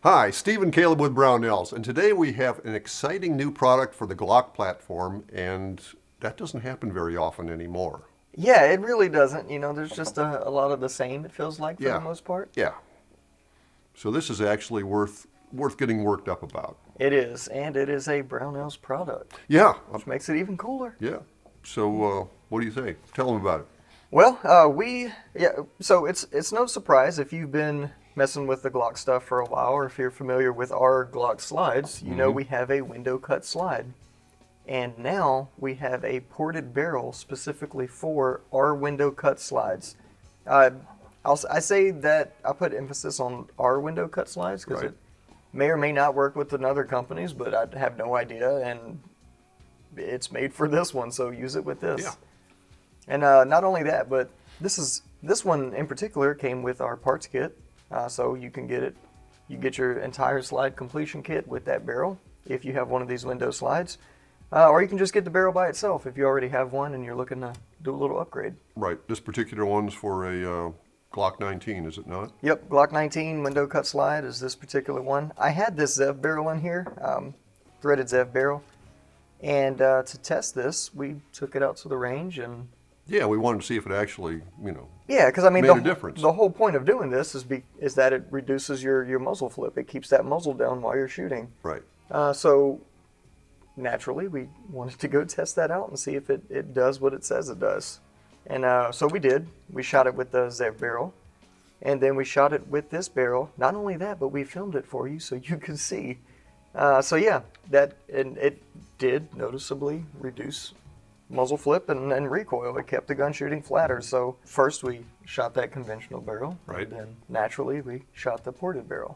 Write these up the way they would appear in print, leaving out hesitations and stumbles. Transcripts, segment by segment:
Hi, Steve and Caleb with Brownells, and today we have an exciting new product for the Glock platform, and that doesn't happen very often anymore. Yeah, it really doesn't. You know, there's just a lot of the same, it feels like, for the most part. Yeah. So this is actually worth getting worked up about. It is, and it is a Brownells product. Yeah. Which makes it even cooler. Yeah. So what do you say? Tell them about it. Well, so it's no surprise if you've been messing with the Glock stuff for a while, or if you're familiar with our Glock slides, you know we have a window cut slide. And now we have a ported barrel specifically for our window cut slides. I say that I put emphasis on our window cut slides because it may or may not work with another companies, but I have no idea, and it's made for this one, so use it with this. Yeah. And not only that, but this one in particular came with our parts kit, so you can get it. You get your entire slide completion kit with that barrel if you have one of these window slides, or you can just get the barrel by itself if you already have one and you're looking to do a little upgrade. Right. This particular one's for a Glock 19, is it not? Yep, Glock 19 window cut slide is this particular one. I had this Zev barrel in here, threaded Zev barrel, and to test this, we took it out to the range and. Yeah, we wanted to see if it actually, Yeah, because I mean, made a difference. The whole point of doing this is that it reduces your muzzle flip. It keeps that muzzle down while you're shooting. Right. So naturally, we wanted to go test that out and see if it does what it says it does. And so we did. We shot it with the Zev barrel, and then we shot it with this barrel. Not only that, but we filmed it for you so you could see. So yeah, it did noticeably reduce muzzle flip and recoil. It kept the gun shooting flatter. So first we shot that conventional barrel, right? And then naturally we shot the ported barrel.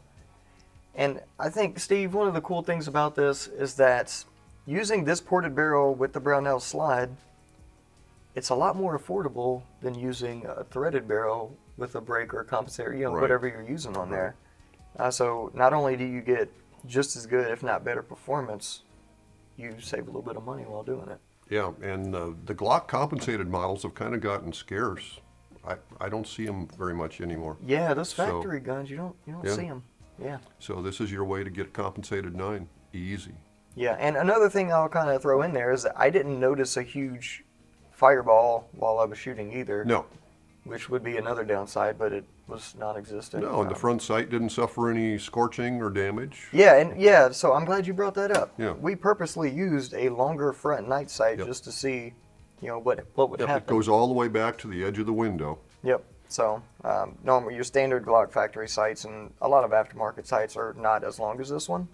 And I think, Steve, one of the cool things about this is that using this ported barrel with the Brownells slide, it's a lot more affordable than using a threaded barrel with a brake or a compensator, whatever you're using on there. So not only do you get just as good, if not better performance, you save a little bit of money while doing it. Yeah, and the Glock compensated models have kind of gotten scarce. I don't see them very much anymore. Yeah, those factory guns, you don't see them. Yeah. So this is your way to get a compensated 9. Easy. Yeah, and another thing I'll kind of throw in there is that I didn't notice a huge fireball while I was shooting either. No. Which would be another downside, but it was non-existent. No, and the front sight didn't suffer any scorching or damage. Yeah, so I'm glad you brought that up. Yeah. We purposely used a longer front night sight just to see, what would happen. It goes all the way back to the edge of the window. Yep. So normally your standard Glock factory sights and a lot of aftermarket sights are not as long as this one.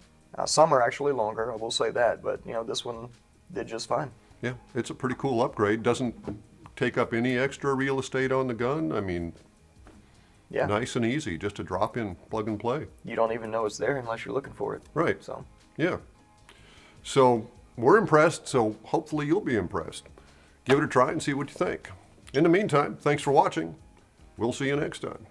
Some are actually longer, I will say that, but this one did just fine. Yeah, it's a pretty cool upgrade. Doesn't take up any extra real estate on the gun. I mean, nice and easy, just a drop in, plug and play. You don't even know it's there unless you're looking for it. Right. So. Yeah. So we're impressed, so hopefully you'll be impressed. Give it a try and see what you think. In the meantime, thanks for watching. We'll see you next time.